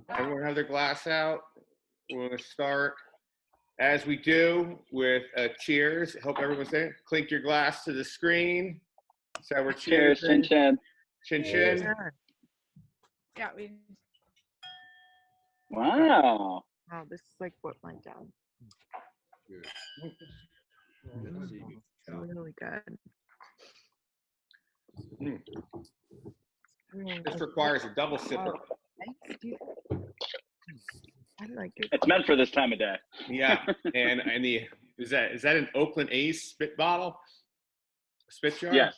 Everyone have their glass out. We're going to start, as we do, with cheers. Hope everyone's there. Clink your glass to the screen. So we're cheers. Chin chin. Chin chin. Yeah, we. Wow. Oh, this is like what went down. Really good. This requires a double sipper. I like it. It's meant for this time of day. Yeah, and is that an Oakland A's spit bottle? Spit jar? Yes.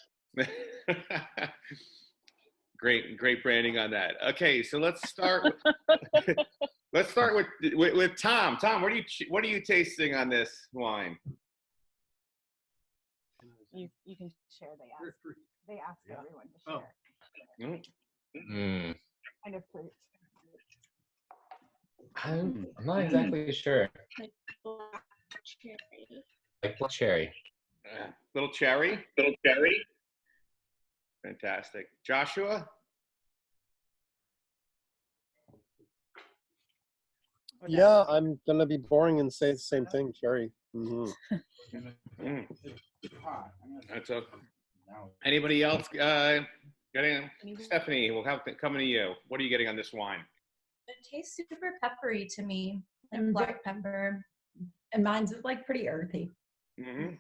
Great branding on that. Okay, so let's start. Let's start with Tom. Tom, what are you tasting on this wine? You can share. They ask everyone to share. Kind of fruit. I'm not exactly sure. Like black cherry. Like black cherry. Little cherry. Fantastic. Joshua? Yeah, I'm gonna be boring and say the same thing, cherry. That's okay. Anybody else? Stephanie, we'll have coming to you. What are you getting on this wine? It tastes super peppery to me, like black pepper. And mine's like pretty earthy. Mm-hmm.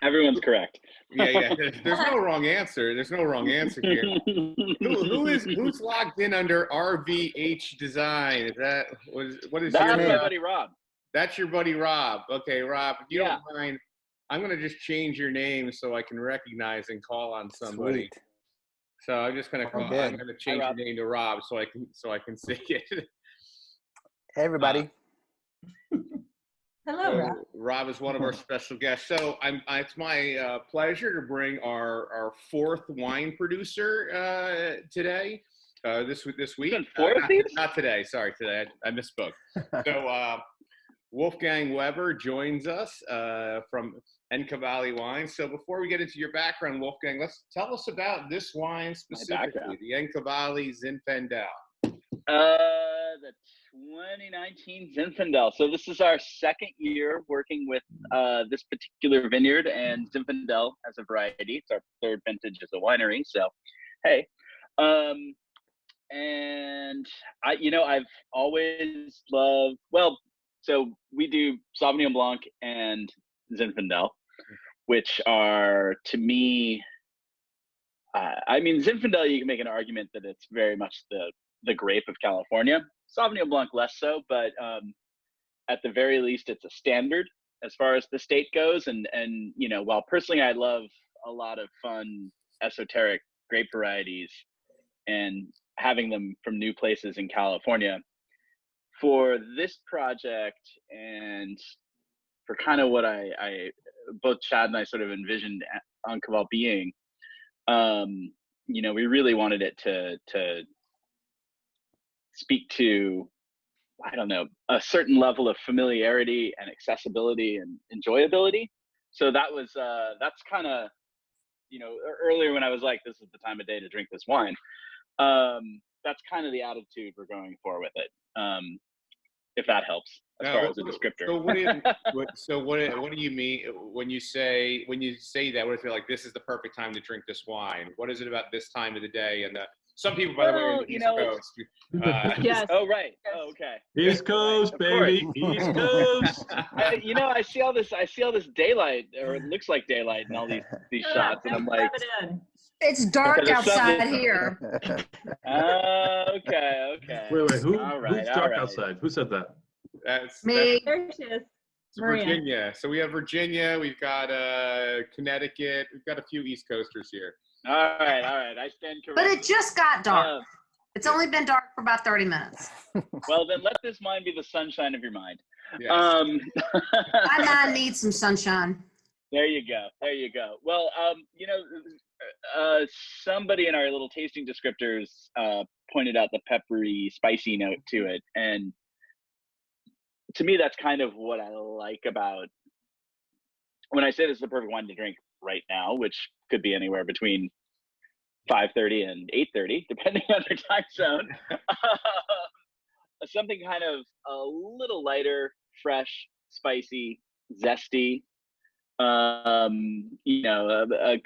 Everyone's correct. Yeah. There's no wrong answer. There's no wrong answer here. Who's logged in under RVH Design? Is that what is That's your my buddy Rob. That's your buddy Rob. Okay, Rob, if you don't mind, I'm gonna just change your name so I can recognize and call on somebody. Sweet. So I'm just gonna call. I'm gonna change your name to Rob so I can see it. Hey everybody. Hello, Rob. Rob is one of our special guests. So it's my pleasure to bring our fourth wine producer today. This week. Not today. Sorry, today I misspoke. So Wolfgang Weber joins us from Cavale Wine. So before we get into your background, Wolfgang, let's tell us about this wine specifically, the Cavale Zinfandel. The 2019 Zinfandel. So this is our second year working with this particular vineyard and Zinfandel as a variety. It's our third vintage as a winery. So, hey, and I've always loved. So we do Sauvignon Blanc and Zinfandel, which are, to me, Zinfandel, you can make an argument that it's very much the grape of California. Sauvignon Blanc less so, but at the very least, it's a standard as far as the state goes. And while personally I love a lot of fun, esoteric grape varieties and having them from new places in California, for this project and for kind of what I both Chad and I sort of envisioned Cavale being, we really wanted it to speak to, I don't know, a certain level of familiarity and accessibility and enjoyability. So that's kind of, earlier when I was like, this is the time of day to drink this wine. That's kind of the attitude we're going for with it. If that helps as far as a descriptor. So what do you mean when you say that? What is it like? This is the perfect time to drink this wine. What is it about this time of the day? And some people, by the way, are in the East Coast. Yes. Oh, right. Oh, okay. East Coast, baby. East Coast. I see all this daylight, or it looks like daylight in all these shots, and I'm like, it's dark outside here. Okay. Wait. Who's dark right. outside? Who said that? That's me. There she is. Virginia. So we have Virginia. We've got Connecticut. We've got a few East Coasters here. All right. I stand corrected. But it just got dark. It's only been dark for about 30 minutes. Well, then let this mind be the sunshine of your mind. Yes. My mind needs some sunshine. There you go. Well, somebody in our little tasting descriptors pointed out the peppery, spicy note to it. And to me, that's kind of what I like about when I say this is the perfect wine to drink right now, which could be anywhere between 5:30 and 8:30, depending on your time zone. Something kind of a little lighter, fresh, spicy, zesty. A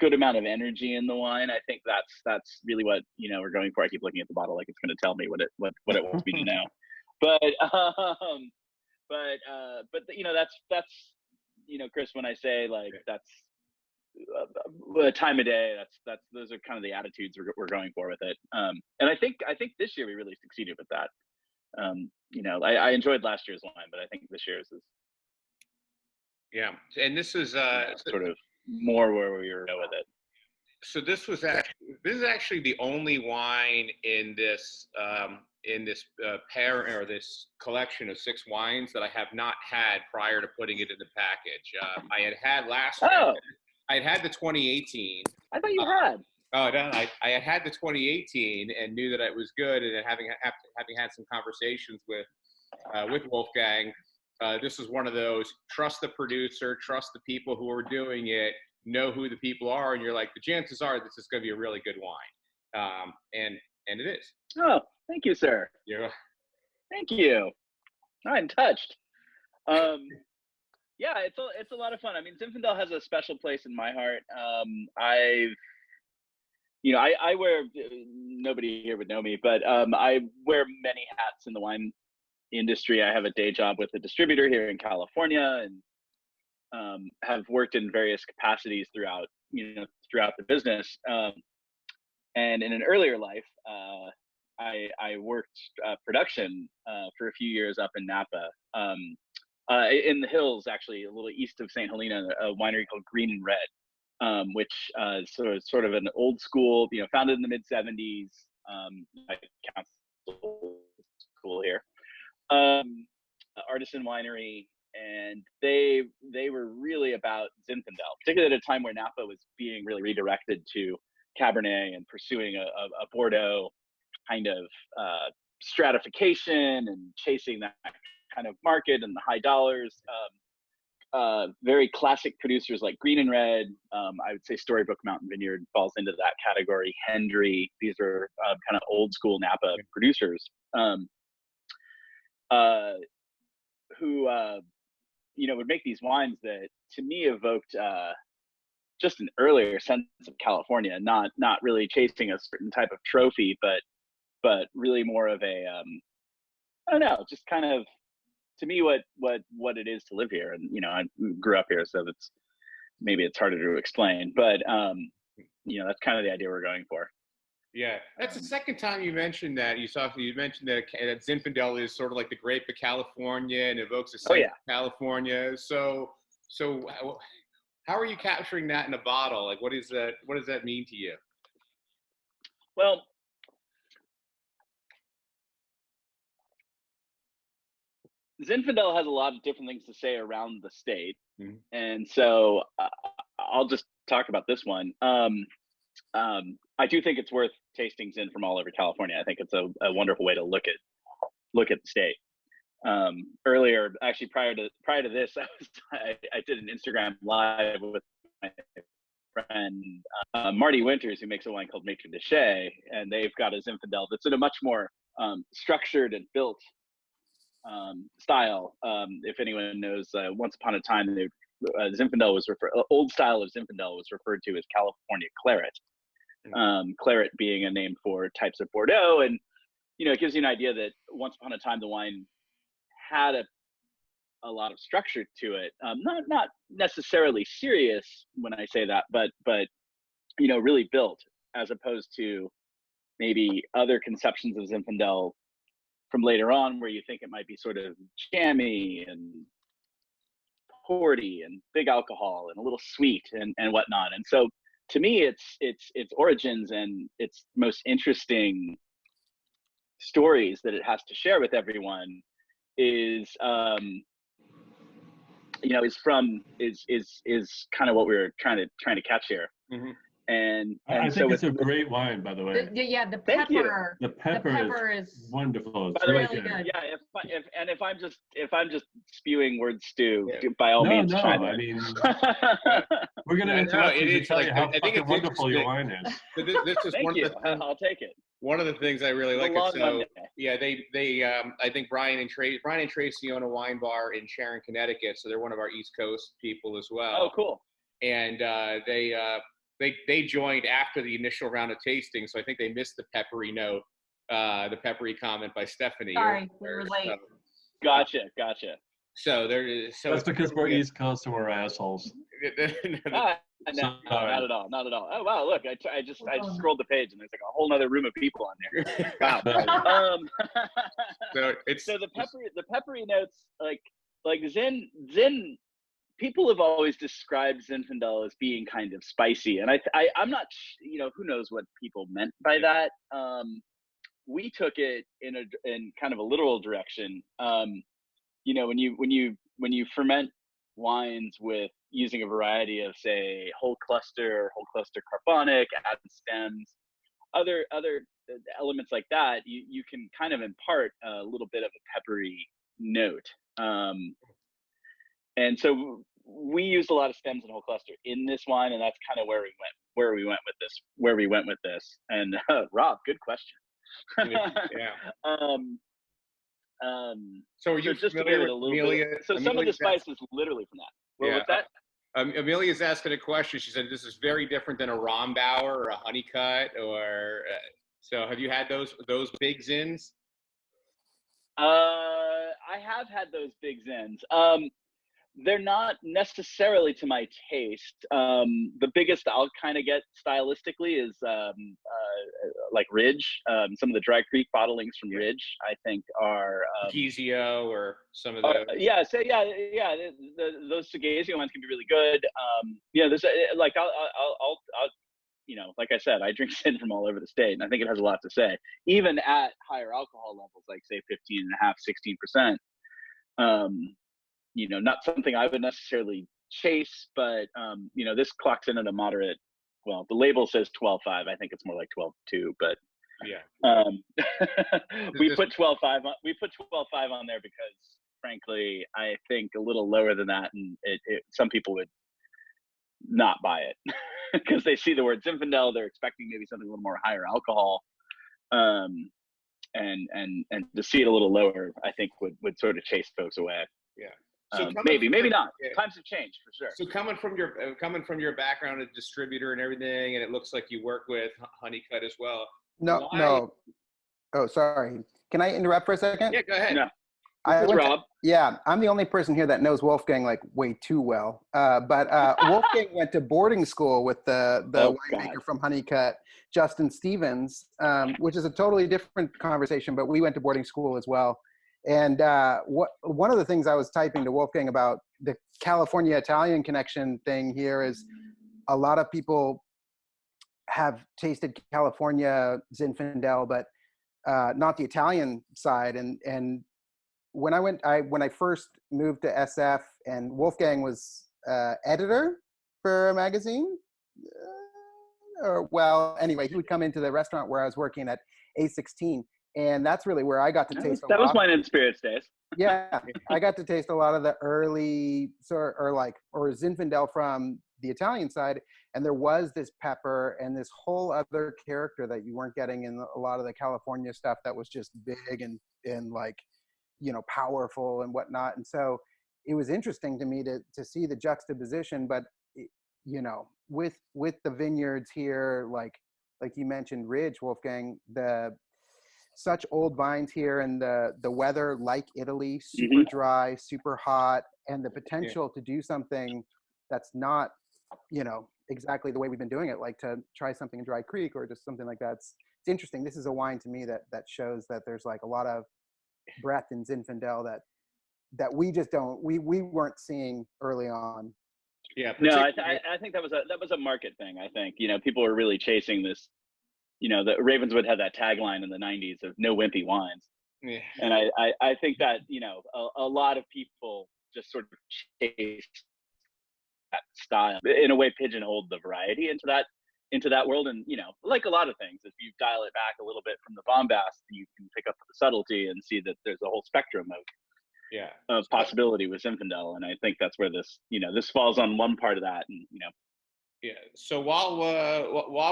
good amount of energy in the wine. I think that's really what we're going for. I keep looking at the bottle like it's going to tell me what it wants me to know. But that's Chris, when I say like that's the time of day, that's those are kind of the attitudes we're going for with it. And I think this year we really succeeded with that. I enjoyed last year's wine, but I think this year's is. Yeah, and this is sort of more where we were with it. So this is actually the only wine in this pair or this collection of 6 wines that I have not had prior to putting it in the package. I had last year. I had the 2018. I thought you had. Oh no, I had the 2018 and knew that it was good, and then having had some conversations with Wolfgang. This is one of those, trust the producer, trust the people who are doing it, know who the people are, and you're like, the chances are this is going to be a really good wine. And it is. Oh, thank you, sir. Yeah. Thank you. I'm touched. Yeah, it's a lot of fun. I mean, Zinfandel has a special place in my heart. I wear, nobody here would know me, but I wear many hats in the wine industry. I have a day job with a distributor here in California, and have worked in various capacities throughout the business. And in an earlier life, I worked production for a few years up in Napa, in the hills, actually a little east of St. Helena, a winery called Green and Red, which is sort of an old school, founded in the mid 70s. I count school here. Artisan winery, and they were really about Zinfandel, particularly at a time where Napa was being really redirected to Cabernet and pursuing a Bordeaux kind of stratification and chasing that kind of market and the high dollars. Very classic producers like Green and Red. I would say Storybook Mountain Vineyard falls into that category. Hendry. These are kind of old school Napa producers. Who would make these wines that to me evoked just an earlier sense of California, not really chasing a certain type of trophy, but really more of a I don't know, just kind of, to me, what it is to live here. And I grew up here, so it's harder to explain, but that's kind of the idea we're going for. Yeah, that's the second time you mentioned that. You mentioned that Zinfandel is sort of like the grape of California and evokes a sense of California. So how are you capturing that in a bottle? Like, what does that mean to you? Well, Zinfandel has a lot of different things to say around the state, and so I'll just talk about this one. I do think it's worth tasting Zin from all over California. I think it's a wonderful way to look at the state. Earlier, actually, prior to this, I did an Instagram live with my friend Marty Winters, who makes a wine called Maitre de Chez, and they've got a Zinfandel that's in a much more structured and built style. If anyone knows, once upon a time, Zinfandel was old style of Zinfandel was referred to as California Claret. Claret being a name for types of Bordeaux, and it gives you an idea that once upon a time the wine had a lot of structure to it. Not necessarily serious when I say that, but really built, as opposed to maybe other conceptions of Zinfandel from later on, where you think it might be sort of jammy and porty and big alcohol and a little sweet and whatnot. And so to me, its origins and its most interesting stories that it has to share with everyone is kind of what we're trying to catch here. And I so think it's a great wine, by the way. The pepper. The pepper is wonderful. It's really good. Yeah, if I'm just spewing word stew, by all means, chime in. I mean, We're going to No, interrupt it you to is tell like you how I think fucking it's wonderful your interesting. wine is. So this is Thank one you. of the things, I'll take it. one of the things I really It's a like. long So Monday. yeah, I think Brian and Tracy own a wine bar in Sharon, Connecticut. So they're one of our East Coast people as well. Oh, cool. And they joined after the initial round of tasting. So I think they missed the peppery note, the peppery comment by Stephanie. Sorry, we were late. Gotcha. So there is. So That's because we're East Coast and we're assholes. No, not at all. Oh wow, look, I just scrolled the page and there's like a whole other room of people on there. Wow. So the peppery notes, like Zin. People have always described Zinfandel as being kind of spicy, and I'm not, who knows what people meant by that. We took it in kind of a literal direction. When you ferment wines with using a variety of, say, whole cluster carbonic, add stems, other elements like that, you can kind of impart a little bit of a peppery note. And so we used a lot of stems and whole cluster in this wine, and that's kind of where we went with this. And Rob, good question. Yeah. So are you just to give it a little bit? So some of the spice is literally from that. Well, what's that? Amelia's asking a question. She said this is very different than a Rombauer or a Honeycut, or so. Have you had those big Zins? I have had those big Zins. They're not necessarily to my taste. The biggest I'll kind of get stylistically is like Ridge. Some of the Dry Creek bottlings from Ridge, I think, are Gizio or some of the those Sagazio ones can be really good. There's like I'll like I said, I drink Zin from all over the state, and I think it has a lot to say, even at higher alcohol levels, like say 15.5, 16%. Not something I would necessarily chase, but this clocks in at a moderate. Well, the label says 12.5. I think it's more like 12.2, but yeah. We put 12.5 on. We put 12.5 on there because, frankly, I think a little lower than that, and some people would not buy it because they see the word Zinfandel. They're expecting maybe something a little more higher alcohol, and to see it a little lower, I think would sort of chase folks away. Yeah. So maybe not. Yeah. Times have changed for sure. So coming from your background as distributor and everything, and it looks like you work with Honeycut as well. No. Oh, sorry. Can I interrupt for a second? Yeah, go ahead. No. Rob. I'm the only person here that knows Wolfgang like way too well. But Wolfgang went to boarding school with the winemaker from Honeycut, Justin Stevens, which is a totally different conversation. But we went to boarding school as well. And one of the things I was typing to Wolfgang about the California-Italian connection thing here is a lot of people have tasted California Zinfandel, but not the Italian side. And when I first moved to SF, and Wolfgang was editor for a magazine, anyway, he would come into the restaurant where I was working at A16. And that's really where I got to taste a lot. That was Wine and Spirits days. Yeah, I got to taste a lot of the early or Zinfandel from the Italian side, and there was this pepper and this whole other character that you weren't getting in a lot of the California stuff that was just big and like, powerful and whatnot. And so it was interesting to me to see the juxtaposition, but with the vineyards here, like you mentioned, Ridge, Wolfgang, such old vines here, and the weather like Italy, super dry, super hot, and the potential to do something that's not, exactly the way we've been doing it, like to try something in Dry Creek or just something like that. It's interesting. This is a wine to me that shows that there's like a lot of breadth in Zinfandel that we just we weren't seeing early on. Yeah. No, I think that was a market thing. I think, people were really chasing this. The Ravenswood had that tagline in the 90s of no wimpy wines. Yeah. And I think that, a lot of people just sort of chase that style, in a way pigeonholed the variety into that world. And, like a lot of things, if you dial it back a little bit from the bombast, you can pick up the subtlety and see that there's a whole spectrum of possibility with Zinfandel. And I think that's where this falls on one part of that. And, Yeah. So while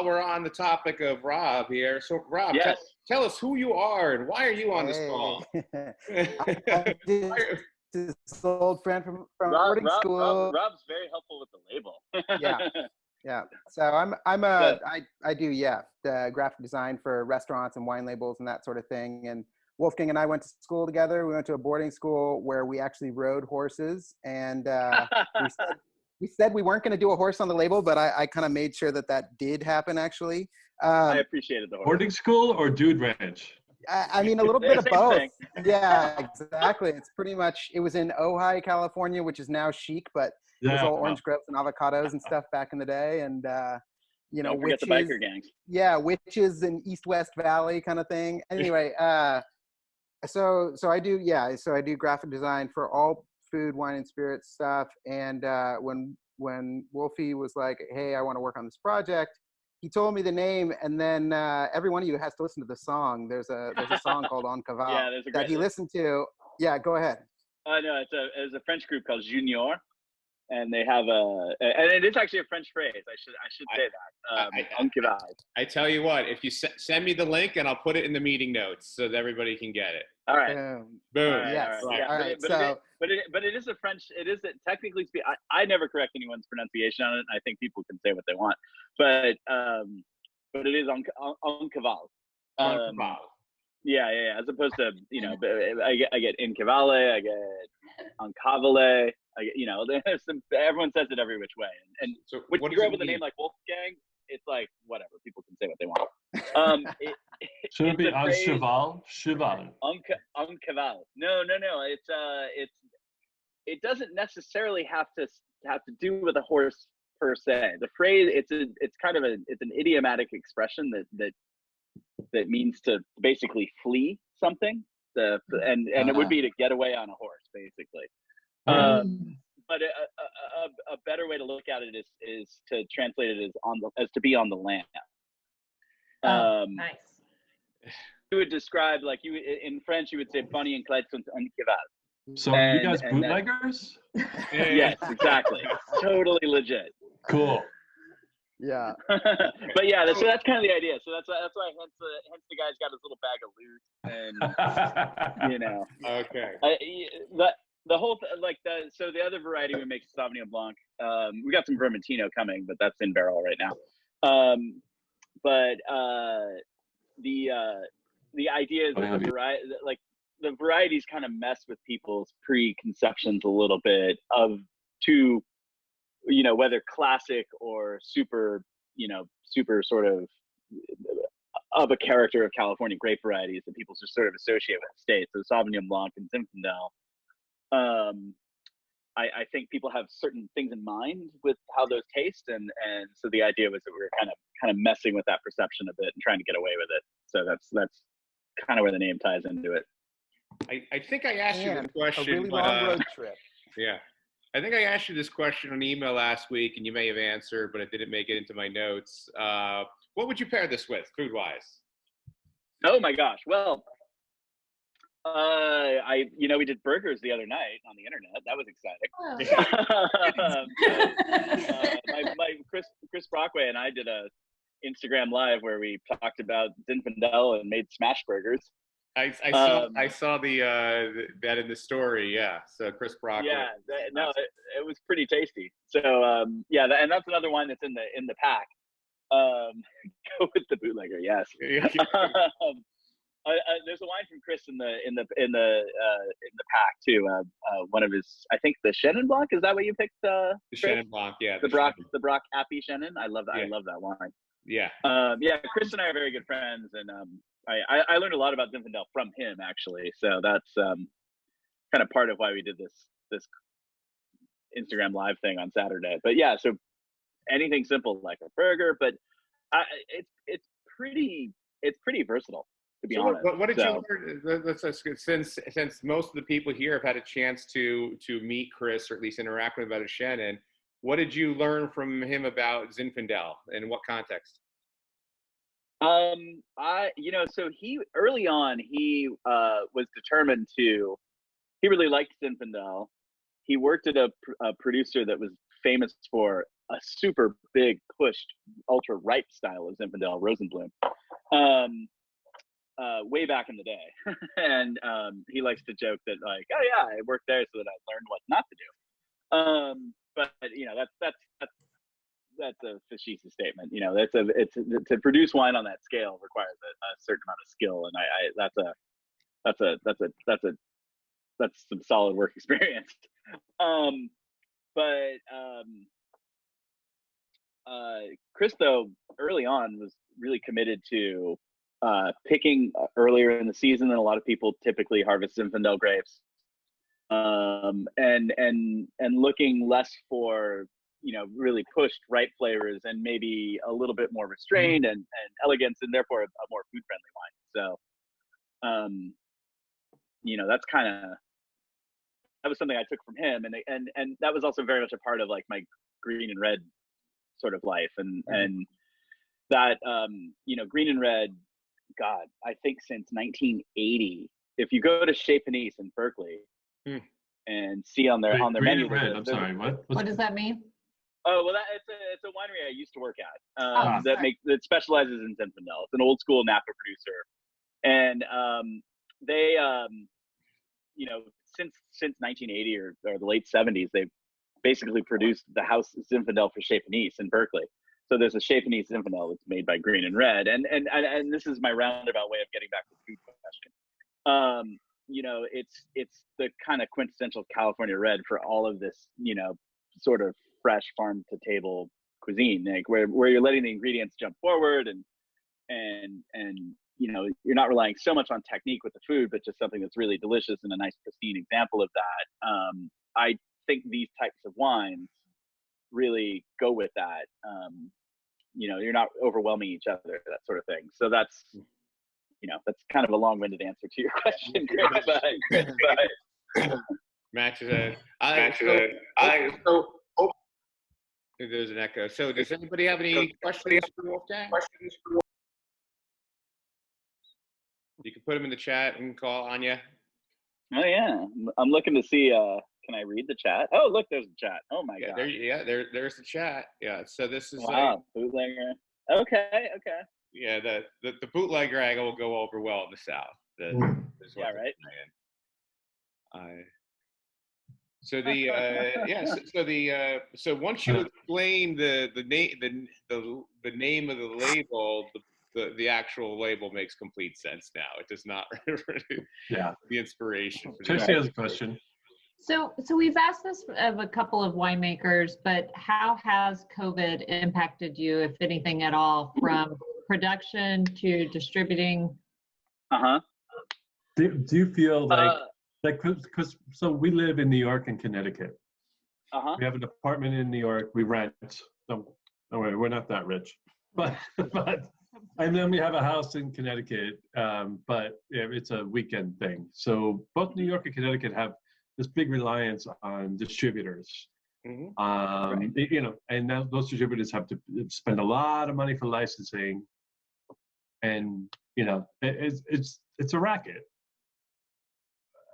we're on the topic of Rob here, so Rob, Yes. tell us who you are and why are you on this call? I'm just this old friend from boarding school. Rob's very helpful with the label. Yeah. So I do the graphic design for restaurants and wine labels and that sort of thing. And Wolfgang and I went to school together. We went to a boarding school where we actually rode horses, and we said we weren't going to do a horse on the label, but I kind of made sure that did happen actually. I appreciated the horse. Boarding school or dude ranch? I mean, a little bit of Same both. thing. Yeah, exactly. It's pretty much, it was in Ojai, California, which is now chic, but it was all orange groves and avocados and stuff back in the day. And, you know, Don't forget witches. the biker gangs. Yeah, witches in East-West Valley kind of thing. Anyway, so I do graphic design for all food, wine, and spirits stuff. And when Wolfie was like, hey, I want to work on this project, he told me the name, and then every one of you has to listen to the song. There's a song called On Cavale that he listened to. Yeah, go ahead. No, it's a French group called Junior, and they have and it is actually a French phrase. I should say that. On Cavale. I tell you what, if you send me the link, and I'll put it in the meeting notes so that everybody can get it. All right. Boom. All right, Yes. all right. All right. But it is a French. It is technically speaking. I never correct anyone's pronunciation on it. I think people can say what they want, but it is on Cavale. On Cavale. Yeah. As opposed to, you know, I get in Cavale, I get on Cavale. Everyone says it every which way, and so when you grow up with a name like Wolfgang, it's like whatever. People can say what they want. Should it be on cheval? Cheval. On Cavale. No. It doesn't necessarily have to do with a horse per se. The phrase it's an idiomatic expression that means to basically flee something. And it would be to get away on a horse, basically. But a better way to look at it is to translate it as to be on the land. Nice. You would describe, like, you in French you would say Bonnie and Clyde sont en cheval. So are you guys bootleggers? Yes, exactly. Totally legit. Cool. Yeah. But yeah, so that's kind of the idea. So that's why hence the guy's got his little bag of loot, and you know. Okay. The whole so the other variety we make is Sauvignon Blanc. We got some Vermentino coming, but that's in barrel right now. The idea is that the varieties kind of mess with people's preconceptions a little bit whether classic or super sort of a character of California grape varieties that people just sort of associate with the state. So Sauvignon Blanc and Zinfandel. I think people have certain things in mind with how those taste, and so the idea was that we were kind of messing with that perception a bit and trying to get away with it. So that's kind of where the name ties into it. I think I asked you this question. A really long road trip. Yeah. I think I asked you this question on email last week, and you may have answered, but it didn't make it into my notes. What would you pair this with, food-wise? Oh my gosh! Well, we did burgers the other night on the internet. That was exciting. My Chris Brockway and I did a Instagram live where we talked about Zinfandel and made smash burgers. I saw that in the story. Yeah. So Chris Brockway. Yeah. It was pretty tasty. So and that's another wine that's in the pack. Go with the bootlegger. Yes. There's a wine from Chris in the pack too. One of his, I think, the Chenin Blanc. Is that what you picked? The Chenin Blanc, yeah. The Brock Appy Chenin. I love that. Yeah. I love that wine. Yeah. Chris and I are very good friends, and I learned a lot about Zinfandel from him actually. So that's kind of part of why we did this Instagram live thing on Saturday. But yeah, so anything simple like a burger, but it's pretty versatile. To be honest. What did you learn? Since most of the people here have had a chance to meet Chris or at least interact with him about a Chenin, what did you learn from him about Zinfandel? In what context? So he early on he was determined to. He really liked Zinfandel. He worked at a producer that was famous for a super big pushed ultra ripe style of Zinfandel Rosenblum, way back in the day. And he likes to joke that like, oh yeah, I worked there so that I learned what not to do. But you know, that's a facetious statement. You know, it's to produce wine on that scale requires a certain amount of skill, and that's some solid work experience. Chris, though, early on was really committed to picking earlier in the season than a lot of people typically harvest Zinfandel grapes, and looking less for, you know, really pushed ripe flavors and maybe a little bit more restrained and elegance, and therefore a more food friendly wine. So, you know, that was something I took from him, and that was also very much a part of like my green and red sort of life, and that you know, green and red, God, I think since 1980, if you go to Chez Panisse in Berkeley and see on their menu, I'm sorry, What does that mean? Oh well, it's a winery I used to work at that specializes in Zinfandel. It's an old school Napa producer, and they you know, since 1980 or the late 70s, they've basically produced the house Zinfandel for Chez Panisse in Berkeley. So there's a Chez Panisse Zinfandel that's made by Green and Red, and this is my roundabout way of getting back to the food question. You know, it's the kind of quintessential California red for all of this, you know, sort of fresh farm to table cuisine, like where you're letting the ingredients jump forward and you know, you're not relying so much on technique with the food, but just something that's really delicious and a nice pristine example of that. I think these types of wines really go with that. You know, you're not overwhelming each other, that sort of thing. So that's, you know, that's kind of a long-winded answer to your question, Chris, but matches it. There's an echo. So does anybody have any questions for Wolfgang? You can put them in the chat and call Anya. Oh yeah, I'm looking to see. Can I read the chat? Oh look, there's a chat. Oh my god. There's the chat. Yeah. So this is bootlegger. Okay. Yeah, the bootlegger angle will go over well in the South. Yeah, right. So so once you explain the name of the label, the actual label makes complete sense now. It does not the inspiration. Tracy has a question. So we've asked this of a couple of winemakers, but how has COVID impacted you, if anything at all, from production to distributing? Do you feel like because so we live in New York and Connecticut. We have an apartment in New York. We rent. Don't worry, we're not that rich, but and then we have a house in Connecticut. But it's a weekend thing. So both New York and Connecticut have this big reliance on distributors. You know, and now those distributors have to spend a lot of money for licensing, and you know, it's a racket.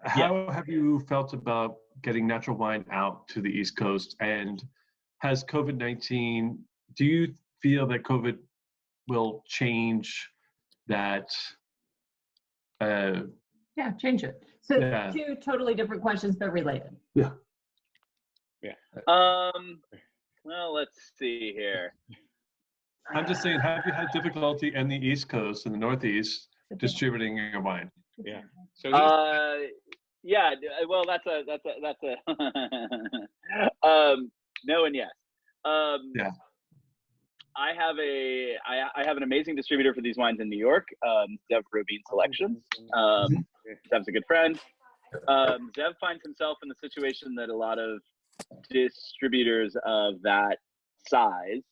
How have you felt about getting natural wine out to the East Coast? And has COVID-19, do you feel that COVID will change that? Change it. So two totally different questions, but related. Yeah. Well, let's see here. I'm just saying, have you had difficulty in the East Coast and the Northeast distributing your wine? Yeah. So yeah. Well, that's a no and yes. Yeah. I have an amazing distributor for these wines in New York, Zev Rubin Selections. Zev's a good friend. Zev finds himself in the situation that a lot of distributors of that size,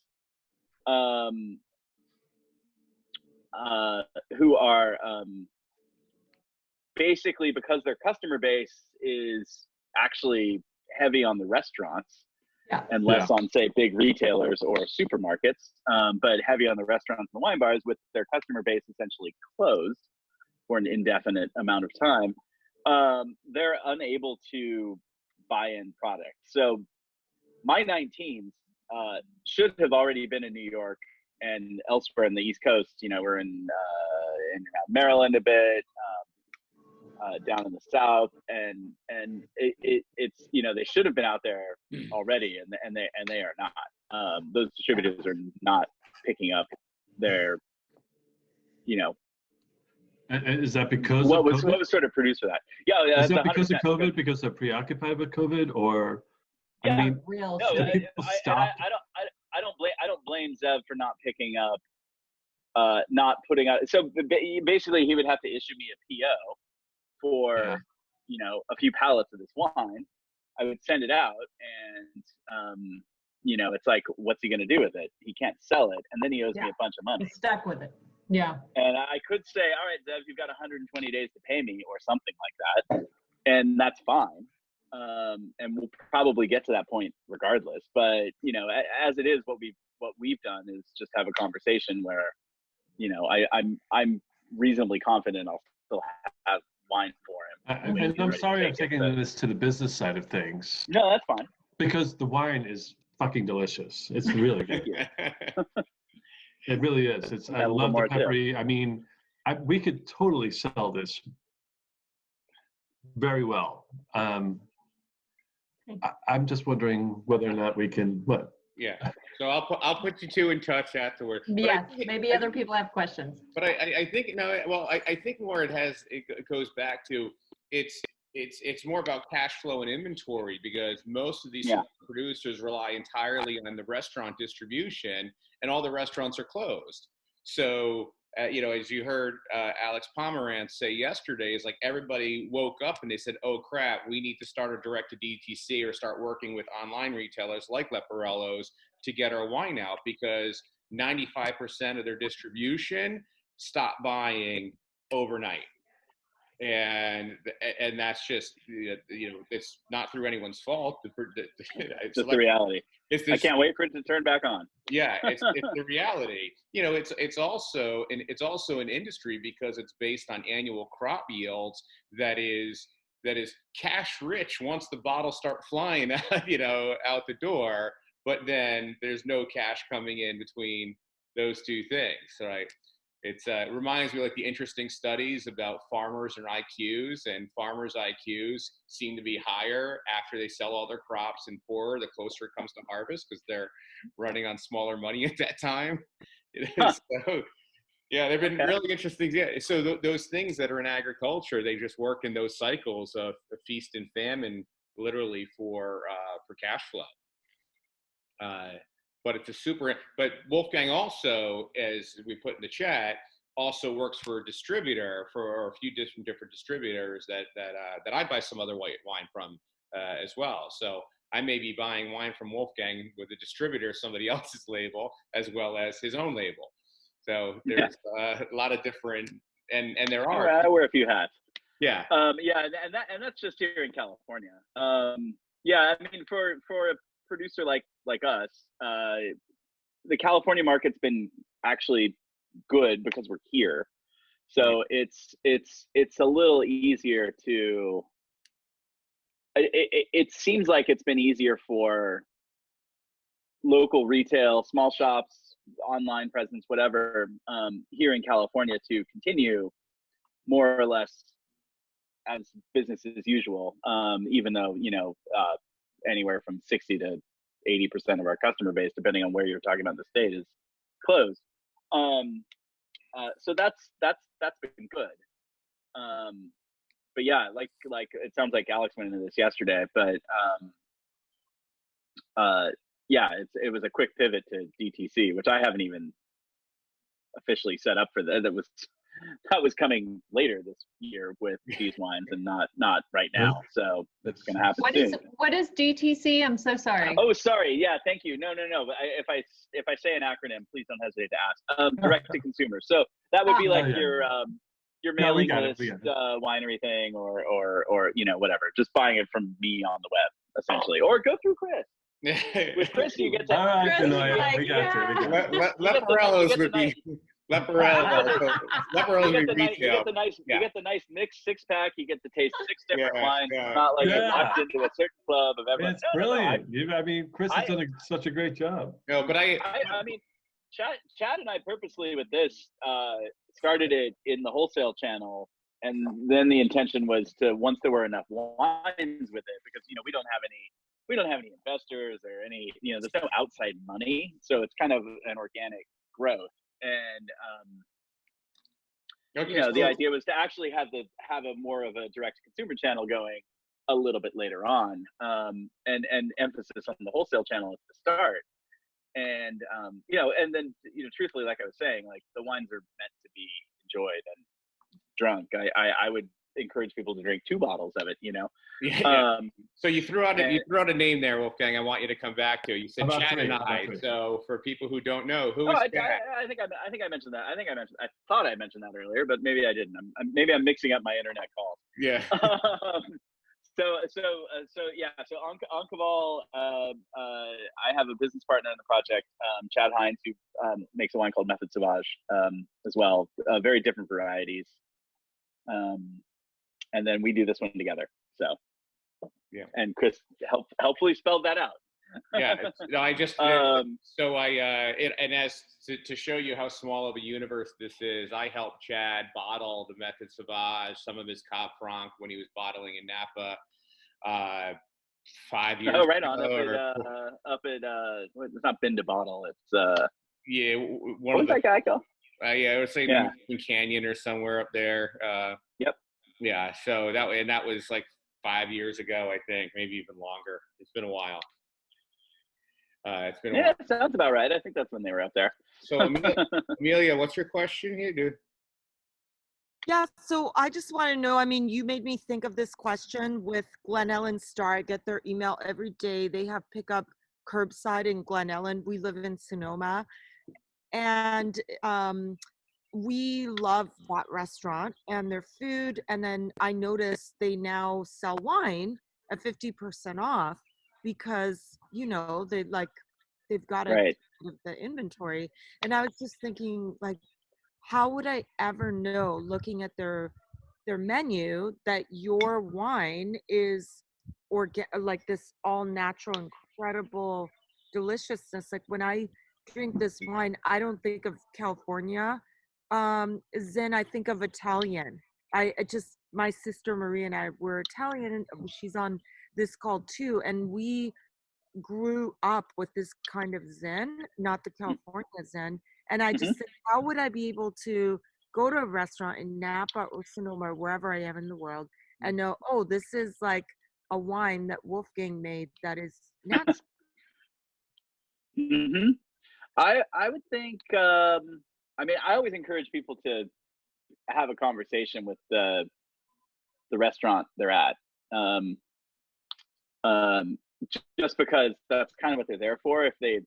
who are basically, because their customer base is actually heavy on the restaurants and less on, say, big retailers or supermarkets, but heavy on the restaurants and the wine bars, with their customer base essentially closed for an indefinite amount of time, they're unable to buy in product. So my 19s should have already been in New York and elsewhere in the East Coast. We're in Maryland a bit, down in the South, and it's they should have been out there already, and they are not. Those distributors are not picking up their, And is that because what of was COVID? what was sort of produced for that? Yeah, Is that because of 100% COVID? Because they're preoccupied with COVID, or Yeah, I mean, real no, do shit. people stop? I don't blame Zev for not picking up, not putting out. So basically, he would have to issue me a PO for a few pallets of this wine. I would send it out, and it's like, what's he going to do with it? He can't sell it, and then he owes me a bunch of money. He's stuck with it. Yeah. And I could say, all right, Zev, you've got 120 days to pay me, or something like that, and that's fine. And we'll probably get to that point regardless. But as it is, what we've done is just have a conversation where, I'm reasonably confident I'll still have wine for him. And I'm sorry I'm taking this to the business side of things. No, that's fine. Because the wine is fucking delicious. It's really good. It really is. I love the peppery. I mean, we could totally sell this very well. I'm just wondering whether or not we can. What? Yeah. So I'll put you two in touch afterwards. Yeah. Maybe other people have questions. But I think I think more it goes back to it's more about cash flow and inventory, because most of these producers rely entirely on the restaurant distribution, and all the restaurants are closed. So, as you heard Alex Pomerantz say yesterday, is like everybody woke up and they said, oh crap, we need to start a direct to DTC or start working with online retailers like Leporello's to get our wine out, because 95% of their distribution stopped buying overnight. And that's just, it's not through anyone's fault. It's just the reality. I can't wait for it to turn back on. Yeah, it's the reality. It's also an industry, because it's based on annual crop yields that is cash rich once the bottles start flying out, out the door. But then there's no cash coming in between those two things, right? It reminds me like the interesting studies about farmers and IQs, and farmers' IQs seem to be higher after they sell all their crops and poorer the closer it comes to harvest, because they're running on smaller money at that time. So, yeah, they've been really interesting. Yeah. So those things that are in agriculture, they just work in those cycles of feast and famine, literally for cash flow. But but Wolfgang also, as we put in the chat, also works for a distributor, for a few different distributors that I buy some other white wine from as well. So I may be buying wine from Wolfgang with a distributor, somebody else's label, as well as his own label. So there's a lot of different, and there are. I wear a few hats. Yeah. And that's just here in California. I mean, for a producer like us, the California market's been actually good because we're here, so it's a little easier to. It seems like it's been easier for local retail, small shops, online presence, whatever, here in California to continue more or less as business as usual, even though anywhere from 60 to 80% of our customer base, depending on where you're talking about in the state, is closed. So that's been good. But yeah, like it sounds like Alex went into this yesterday, but it was a quick pivot to DTC, which I haven't even officially set up for. That was coming later this year with these wines, and not right now. So that's going to happen soon. What is DTC? I'm so sorry. Oh, sorry. Yeah, thank you. No. But if I say an acronym, please don't hesitate to ask. Direct to consumer. So that would be like your mailing list, winery thing, or whatever. Just buying it from me on the web, essentially, or go through Chris. With Chris, you get to. All right, we got you. Leporello's would be. Leporello. Leporello You is retail. you get the nice mixed 6-pack. You get to taste 6 different wines. Yeah. It's not like you're locked into a certain club of everyone. It's brilliant. I mean, Chris has done such a great job. No, but I mean, Chad and I purposely with this started it in the wholesale channel, and then the intention was to, once there were enough wines with it, because we don't have any investors or any, there's no outside money, so it's kind of an organic growth. And the idea was to actually have a more of a direct consumer channel going a little bit later on, and emphasis on the wholesale channel at the start. And and then truthfully, like I was saying, like the wines are meant to be enjoyed and drunk. I would encourage people to drink 2 bottles of it. Yeah. So you threw out a name there, Wolfgang. I want you to come back to. You said Chad and I. So for people who don't know, who is Chad? I think I mentioned that. I thought I mentioned that earlier, but maybe I didn't. Maybe I'm mixing up my internet calls. Yeah. So on Cavale, I have a business partner in the project, Chad Hines, who makes a wine called Method Sauvage as well, very different varieties. And then we do this one together. So yeah. And Chris helpfully spelled that out. Yeah. No, I just to show you how small of a universe this is, I helped Chad bottle the Method Sauvage, some of his Cab Franc when he was bottling in Napa 5 years. Oh, right on. Ago, it's not Bin to Bottle. It's yeah. What was that guy called? Yeah, I would say Canyon or somewhere up there. Yep. Yeah. So that was like 5 years ago, I think, maybe even longer. It's been a while. It's been a while. It sounds about right. I think that's when they were up there. So Amelia, what's your question here, dude? Yeah, so I just want to know, I mean, you made me think of this question with Glen Ellen Star. I get their email every day. They have pickup curbside in Glen Ellen. We live in Sonoma. And we love that restaurant and their food. And then I noticed they now sell wine at 50% off because, they've got the inventory. And I was just thinking, like, how would I ever know, looking at their menu, that your wine is like this all natural, incredible deliciousness? Like when I drink this wine, I don't think of California. Then I think of Italian. My sister Maria and I were Italian, and she's on this call too, and we grew up with this kind of Zen, not the California Zen. And I just think, how would I be able to go to a restaurant in Napa or Sonoma or wherever I am in the world and know, oh, this is like a wine that Wolfgang made that is natural? Mm-hmm. I would think, I always encourage people to have a conversation with the restaurant they're at. Just because that's kind of what they're there for. If they're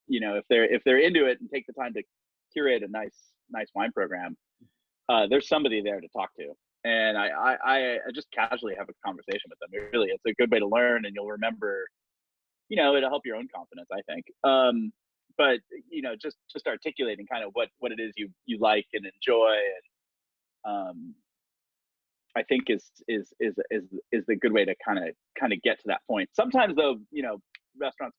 into it and take the time to curate a nice wine program, there's somebody there to talk to. And I just casually have a conversation with them. Really, it's a good way to learn, and you'll remember, it'll help your own confidence, I think. But just articulating kind of what it is you like and enjoy, and I think is the good way to kind of get to that point. Sometimes though, restaurants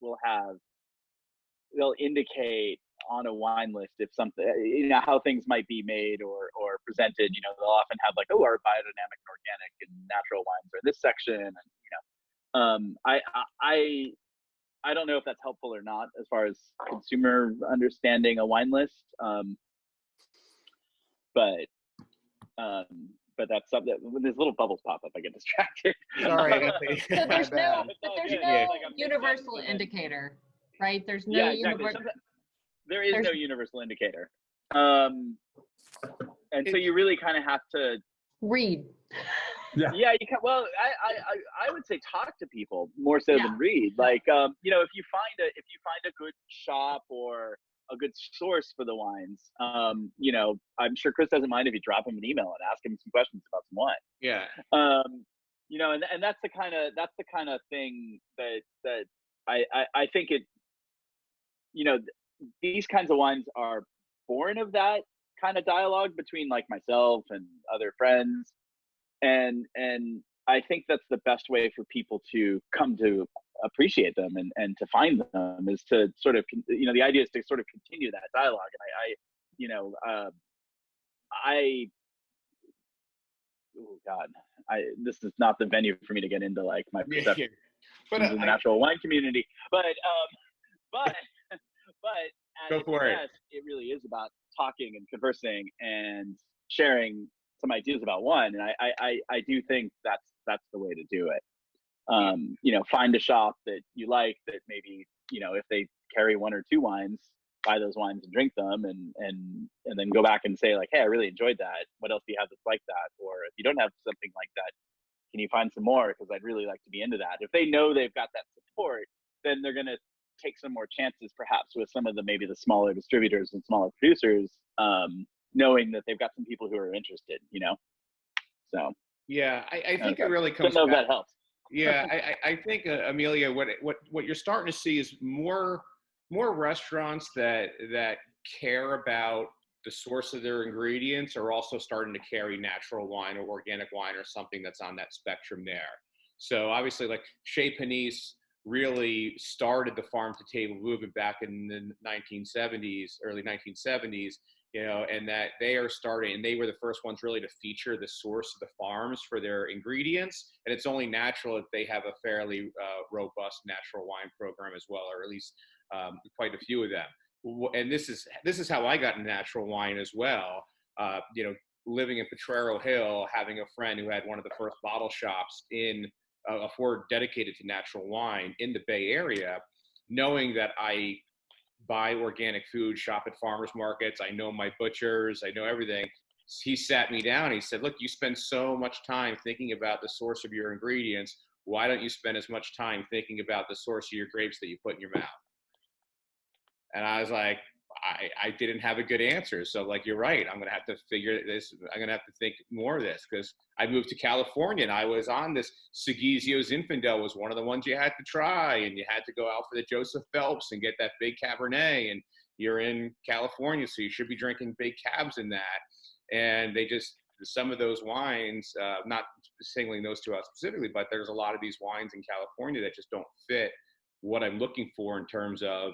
they'll indicate on a wine list if something, how things might be made or presented. They'll often have like, our biodynamic and organic and natural wines are this section, and I don't know if that's helpful or not as far as consumer understanding a wine list. But that's something that when these little bubbles pop up, I get distracted. Sorry. So there's no universal indicator, right? There's no there is no universal indicator. And so you really kind of have to read. Yeah, you can. Well, I would say talk to people more so than read. Like, if you find a good shop or a good source for the wines, I'm sure Chris doesn't mind if you drop him an email and ask him some questions about some wine. Yeah. And that's the kind of thing that I think it. These kinds of wines are born of that kind of dialogue between like myself and other friends, and I think that's the best way for people to come to appreciate them and to find them, is to sort of, you know, the idea is to sort of continue that dialogue. And oh God, this is not the venue for me to get into like my perception but in the natural wine community, but at go its for it. best, it really is about talking and conversing and sharing some ideas about wine. And I do think that's the way to do it. You know, find a shop that you like, that maybe, you know, if they carry 1 or 2 wines, buy those wines and drink them, and then go back and say like, hey, I really enjoyed that. What else do you have that's like that? Or if you don't have something like that, can you find some more? Because I'd really like to be into that. If they know they've got that support, then they're going to take some more chances, perhaps with some of maybe the smaller distributors and smaller producers, knowing that they've got some people who are interested, you know? So. Yeah, I think it really comes back. That helps. Yeah, I think, Amelia, what you're starting to see is more restaurants that care about the source of their ingredients are also starting to carry natural wine or organic wine or something that's on that spectrum there. So obviously, like Chez Panisse really started the farm to table movement back in the 1970s, early 1970s, you know, and that they are starting, and they were the first ones really to feature the source of the farms for their ingredients. And it's only natural that they have a fairly robust natural wine program as well, or at least quite a few of them. And this is how I got into natural wine as well. You know, living in Potrero Hill, having a friend who had one of the first bottle shops in a Ford dedicated to natural wine in the Bay Area, knowing that I buy organic food, shop at farmers markets, I know my butchers, I know everything. He sat me down. He said, look, you spend so much time thinking about the source of your ingredients. Why don't you spend as much time thinking about the source of your grapes that you put in your mouth? And I was like, I didn't have a good answer. So like, you're right. I'm going to have to figure this. I'm going to have to think more of this, because I moved to California and I was on this Seguizio Zinfandel was one of the ones you had to try, and you had to go out for the Joseph Phelps and get that big Cabernet, and you're in California, so you should be drinking big cabs in that. And they just, some of those wines, not singling those two out specifically, but there's a lot of these wines in California that just don't fit what I'm looking for in terms of,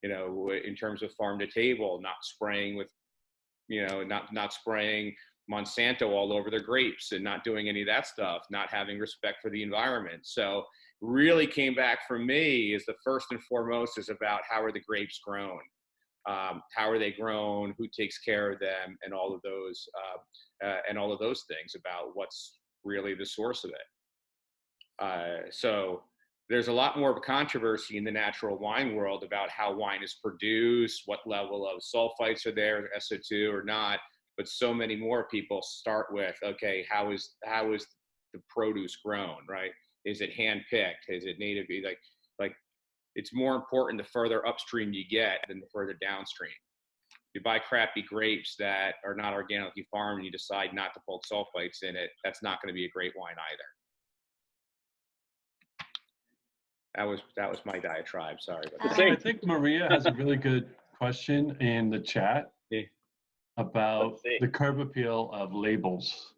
you know, in terms of farm to table, not spraying with, you know, not spraying Monsanto all over their grapes and not doing any of that stuff, not having respect for the environment. So really came back for me is the first and foremost is about how are the grapes grown? How are they grown? Who takes care of them? And all of those things about what's really the source of it. So there's a lot more of a controversy in the natural wine world about how wine is produced, what level of sulfites are there, SO2 or not. But so many more people start with, okay, how is the produce grown, right? Is it hand-picked? Is it native? Like it's more important the further upstream you get than the further downstream. If you buy crappy grapes that are not organically farmed and you decide not to put sulfites in it, that's not going to be a great wine either. That was my diatribe. Sorry. I think Maria has a really good question in the chat about the curb appeal of labels.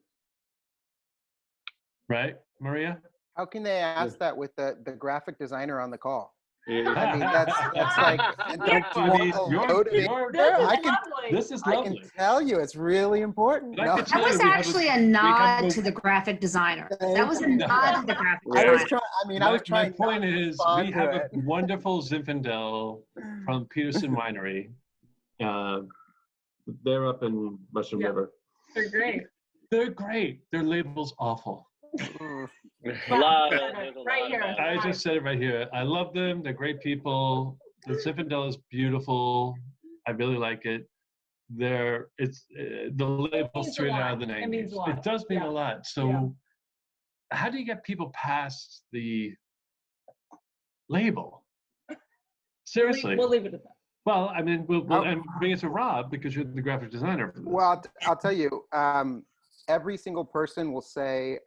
Right, Maria? How can they ask that with the graphic designer on the call? I mean, that's like, this is lovely. I can tell you, it's really important. No. That was actually a nod to the graphic designer. That was a nod to the graphic designer. I was trying. My point is, we have a wonderful Zinfandel from Peterson Winery. They're up in Mushroom River. They're great. They're great. Their label's awful. Love it. Right here. I just said it right here. I love them. They're great people. The Zinfandel is beautiful. I really like it. The label's straight out of the 90s. It does mean a lot. So how do you get people past the label? Seriously. We'll leave it at that. Well, I mean, we'll and bring it to Rob because you're the graphic designer for this. Well, I'll tell you, every single person will say,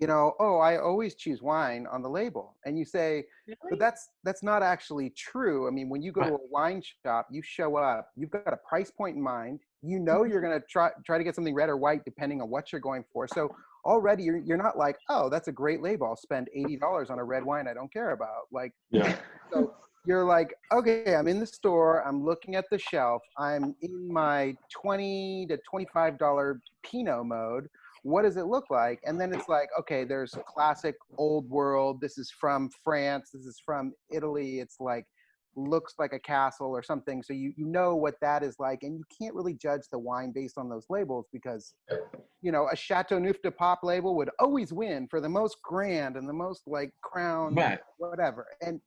oh, I always choose wine on the label. And you say, but that's not actually true. I mean, when you go to a wine shop, you show up, you've got a price point in mind. You're going to try to get something red or white depending on what you're going for. So already you're not like, oh, that's a great label. I'll spend $80 on a red wine I don't care about. Like, so you're like, okay, I'm in the store. I'm looking at the shelf. I'm in my $20 to $25 Pinot mode. What does it look like? And then it's like, okay, there's classic old world. This is from France. This is from Italy. It's like, looks like a castle or something. So you know what that is like. And you can't really judge the wine based on those labels because, a Chateauneuf de Pape label would always win for the most grand and the most like crown, whatever. And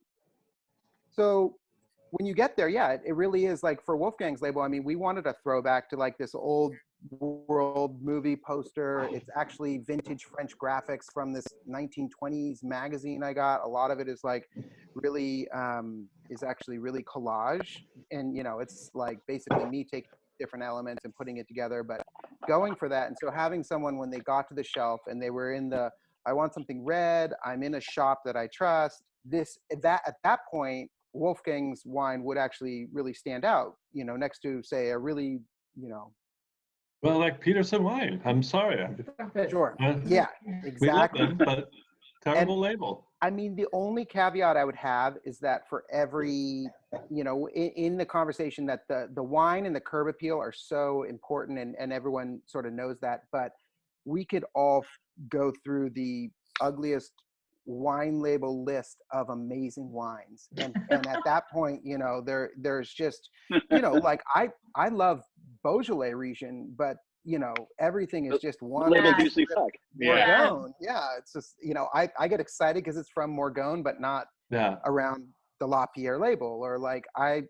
so when you get there, it really is like for Wolfgang's label. I mean, we wanted a throwback to like this old world movie poster. It's actually vintage French graphics from this 1920s magazine I got. A lot of it is like really is actually really collage, and it's like basically me taking different elements and putting it together, but going for that. And so having someone, when they got to the shelf and they were in the, I want something red, I'm in a shop that I trust, that at that point Wolfgang's wine would actually really stand out, next to say a really, Well, like Peterson wine. I'm sorry. Sure. Yeah, exactly. We love them, but terrible label. I mean, the only caveat I would have is that for every, in the conversation that the wine and the curb appeal are so important and everyone sort of knows that, but we could all go through the ugliest wine label list of amazing wines. And at that point, there's just, like I love Beaujolais region, but everything is just one. Usually fuck. Morgon. Yeah, it's just I get excited because it's from Morgon, but not around the La Pierre label. Or like I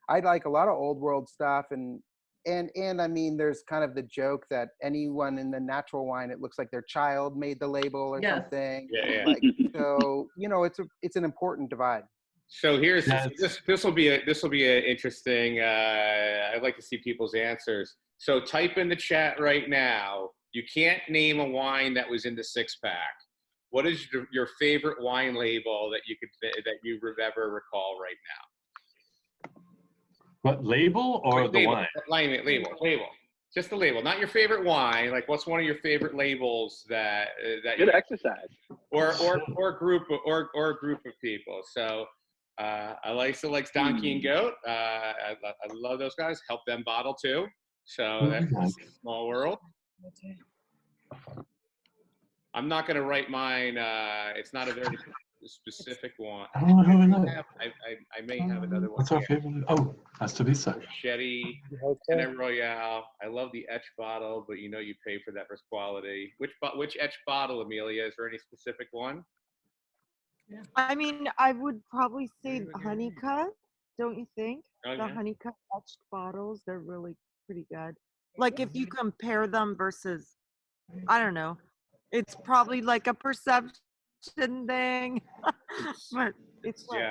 like a lot of old world stuff, and I mean, there's kind of the joke that anyone in the natural wine, it looks like their child made the label or something. Like, so it's an important divide. So here's this will be an interesting. I'd like to see people's answers. So type in the chat right now. You can't name a wine that was in the 6-pack. What is your favorite wine label that you ever recall right now? What, label or the wine? Label. Just the label, not your favorite wine. Like, what's one of your favorite labels that good exercise, or a group of people. So. Elisa likes Donkey and Goat. I love those guys. Help them bottle too. So that's a small world. I'm not going to write mine. It's not a very specific one. I may have another one. What's our favorite? Oh, has to be so. Machete, Tenet Royale. I love the etch bottle, but you pay for that for quality. Which etch bottle, Amelia? Is there any specific one? Yeah. I mean, I would probably say Honeycut, don't you think? The Honeycut etched bottles, they're really pretty good. Like if you compare them versus, I don't know, it's probably like a perception thing, but it's like,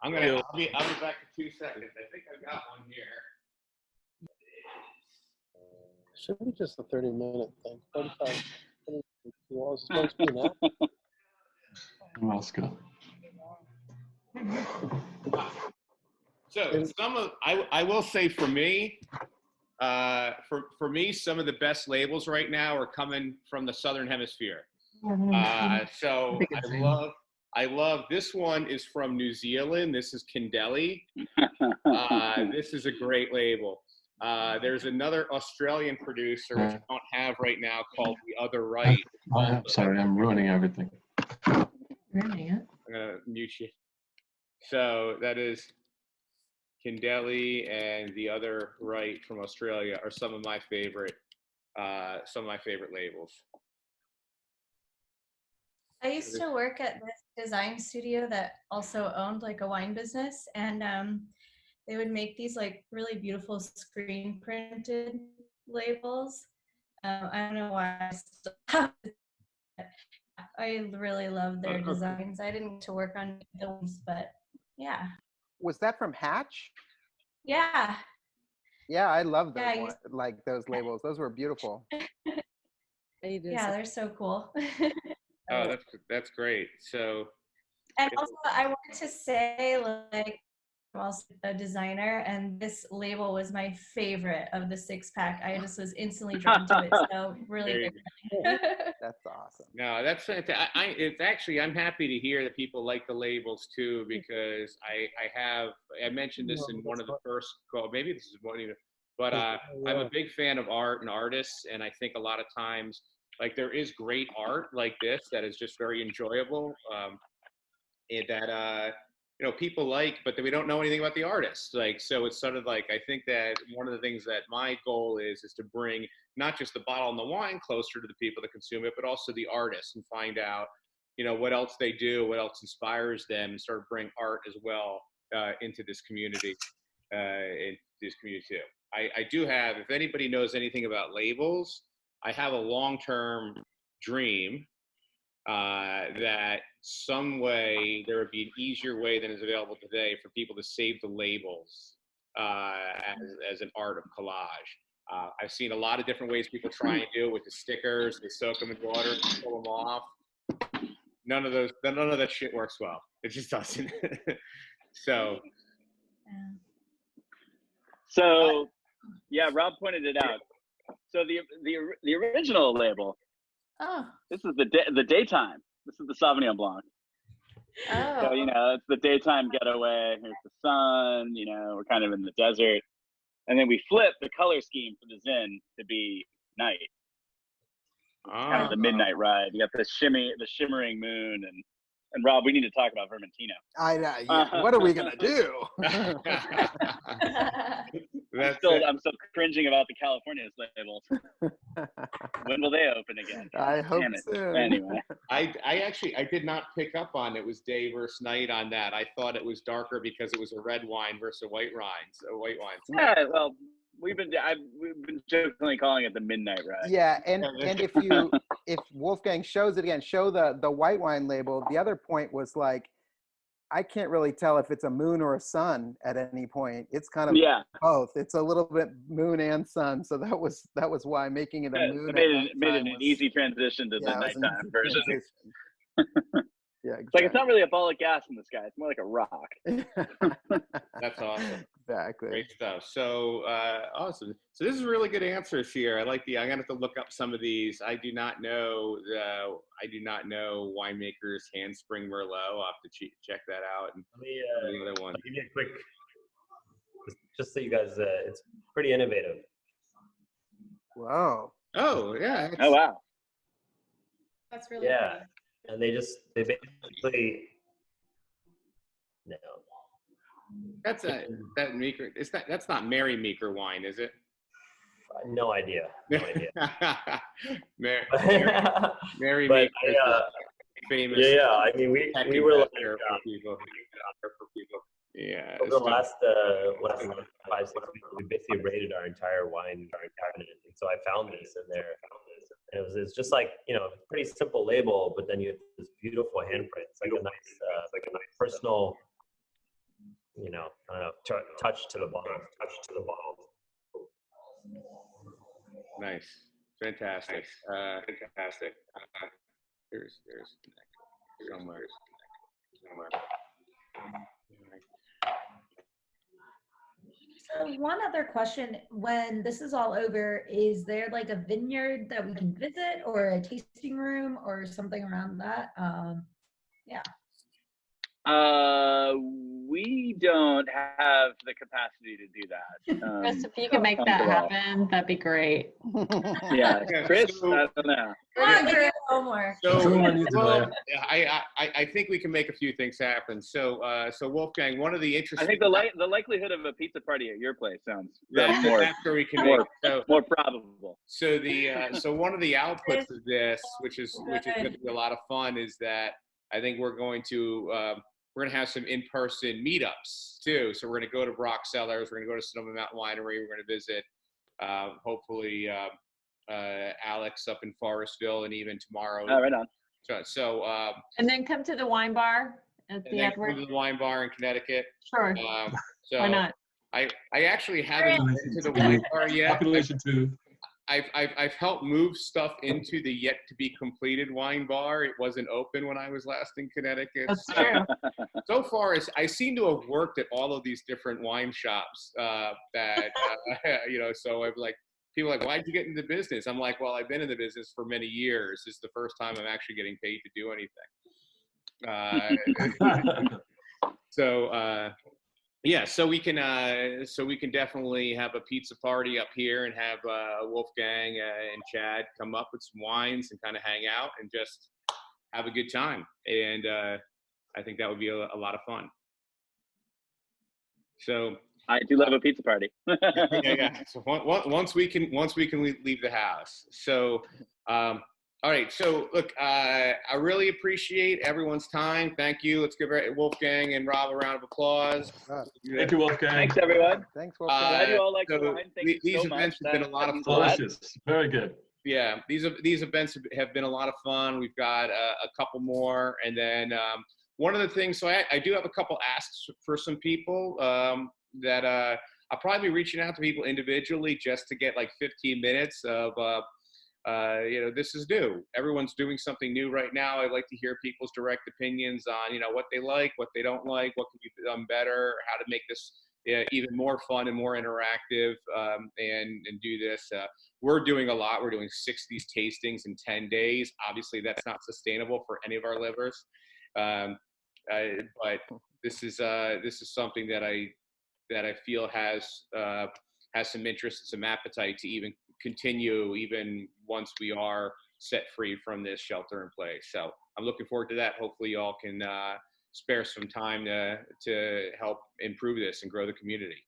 I'll be back in 2 seconds. I think I've got one here. Should be just a 30-minute thing. 45 minutes. It's supposed to be now. Moscow. So I will say for me, some of the best labels right now are coming from the Southern Hemisphere. So I love this one is from New Zealand. This is Cavale. This is a great label. There's another Australian producer which I don't have right now called The Other Right. I'm sorry, I'm ruining everything. I'm gonna mute you. So that is Cavale and The Other Right from Australia are some of my favorite labels. I used to work at this design studio that also owned like a wine business, and they would make these like really beautiful screen printed labels. I don't know why I still have it. I really love their designs. I didn't get to work on those, but yeah. Was that from Hatch? Yeah. Yeah, I love those like those labels. Those were beautiful. Yeah, they're so cool. Oh, that's great. So. And also, I wanted to say, like, I'm also a designer, and this label was my favorite of the 6-pack. I just was instantly drawn to it. So really good. That's awesome. No, that's fantastic. It's actually, I'm happy to hear that people like the labels too, because I mentioned this in one of the first call. Maybe this is one even, but I'm a big fan of art and artists, and I think a lot of times, like, there is great art like this that is just very enjoyable. That people like, but we don't know anything about the artist. Like, so it's sort of like, I think that one of the things that my goal is to bring not just the bottle and the wine closer to the people that consume it, but also the artists, and find out, what else they do, what else inspires them, and sort of bring art as well into this community, too. I do have, if anybody knows anything about labels, I have a long-term dream that some way there would be an easier way than is available today for people to save the labels as an art of collage. I've seen a lot of different ways people try and do it with the stickers. They soak them in water, pull them off. None of that shit works well. It just doesn't. So, yeah, Rob pointed it out. So the original label. Oh. This is the daytime. This is the Sauvignon Blanc. Oh. So, it's the daytime getaway. Here's the sun, we're kind of in the desert. And then we flip the color scheme for the Zin to be night. Kind of the midnight ride. You got the shimmering moon, and Rob, we need to talk about Vermentino. I know. What are we gonna do? I'm still cringing about the California's labels. When will they open again? I hope soon. Anyway, I did not pick up on it was day versus night on that. I thought it was darker because it was a red wine versus a white wine. So white wine. Yeah, well, we've been jokingly calling it the midnight ride. Yeah, and if Wolfgang shows it again, show the white wine label. The other point was, like, I can't really tell if it's a moon or a sun at any point. It's kind of both. It's a little bit moon and sun, so that was why making it a moon. It made it an easy transition to the nighttime version. Yeah, exactly. It's like, it's not really a ball of gas in the sky. It's more like a rock. That's awesome. Exactly. Great stuff. So awesome. So this is really good answers here. I like I'm gonna have to look up some of these. I do not know winemakers Handspring Merlot. I'll have to check that out. And let me the other one. I'll give you a quick, just so you guys, it's pretty innovative. Wow. Oh yeah. Oh wow. That's really cool. And they basically no. That's that Meeker. That's not Mary Meeker wine, is it? No idea. Mary but Meeker, famous. Yeah. I mean, we were like, for people. Yeah. Over the last 5-6 weeks, we basically rated our entire wine cabinet, and so I found this in there. And it's just like, pretty simple label, but then you have this beautiful handprint. It's like a nice personal, I don't know, touch to the bottle. Nice, fantastic. Here's somewhere. So one other question, when this is all over, is there like a vineyard that we can visit, or a tasting room or something around that? Yeah. We don't have the capacity to do that. Chris, if you could make that happen, that'd be great. Yeah, Chris, I don't know. So, I think we can make a few things happen. So Wolfgang, one of the interesting. I think the likelihood of a pizza party at your place sounds that's where we can make more probable. So so one of the outputs of this, which is going to be a lot of fun, is that I think we're going to have some in-person meetups too. So we're going to go to Brock Cellars. We're going to go to Sonoma Mountain Winery. We're going to visit, hopefully, Alex up in Forestville, and even tomorrow. Oh, right on. So and then come to the wine bar at the Edward. Come to the wine bar in Connecticut. Sure. So why not? I actually haven't been to the wine bar yet. Population 2. I've helped move stuff into the yet to be completed wine bar. It wasn't open when I was last in Connecticut. That's true. So far as I seem to have worked at all of these different wine shops that you know. So I'm like, people are like, why'd you get into the business? I'm like, well, I've been in the business for many years. This is the first time I'm actually getting paid to do anything. So yeah, so we can definitely have a pizza party up here and have Wolfgang and Chad come up with some wines and kind of hang out and just have a good time. And I think that would be a lot of fun. So I do love a pizza party. yeah. So once we can leave the house. So all right. So look, I really appreciate everyone's time. Thank you. Let's give Wolfgang and Rob a round of applause. Thank you, Wolfgang. Thanks, everyone. Thanks, Wolfgang. Glad you all like so the wine. Thank you so much. Events have been a lot of fun. Delicious. Very good. Yeah, these events have been a lot of fun. We've got a couple more, and then one of the things. So I do have a couple asks for some people that I'll probably be reaching out to people individually just to get like 15 minutes of you know, this is new. Everyone's doing something new right now. I'd like to hear people's direct opinions on, you know, what they like, what they don't like, what can be done better, how to make this even more fun and more interactive, and do this. We're doing a lot. We're doing 60 tastings in 10 days. Obviously, that's not sustainable for any of our livers, but this is something that I feel has some interest, some appetite to even continue even once we are set free from this shelter in place. So I'm looking forward to that. Hopefully, y'all can spare some time to help improve this and grow the community.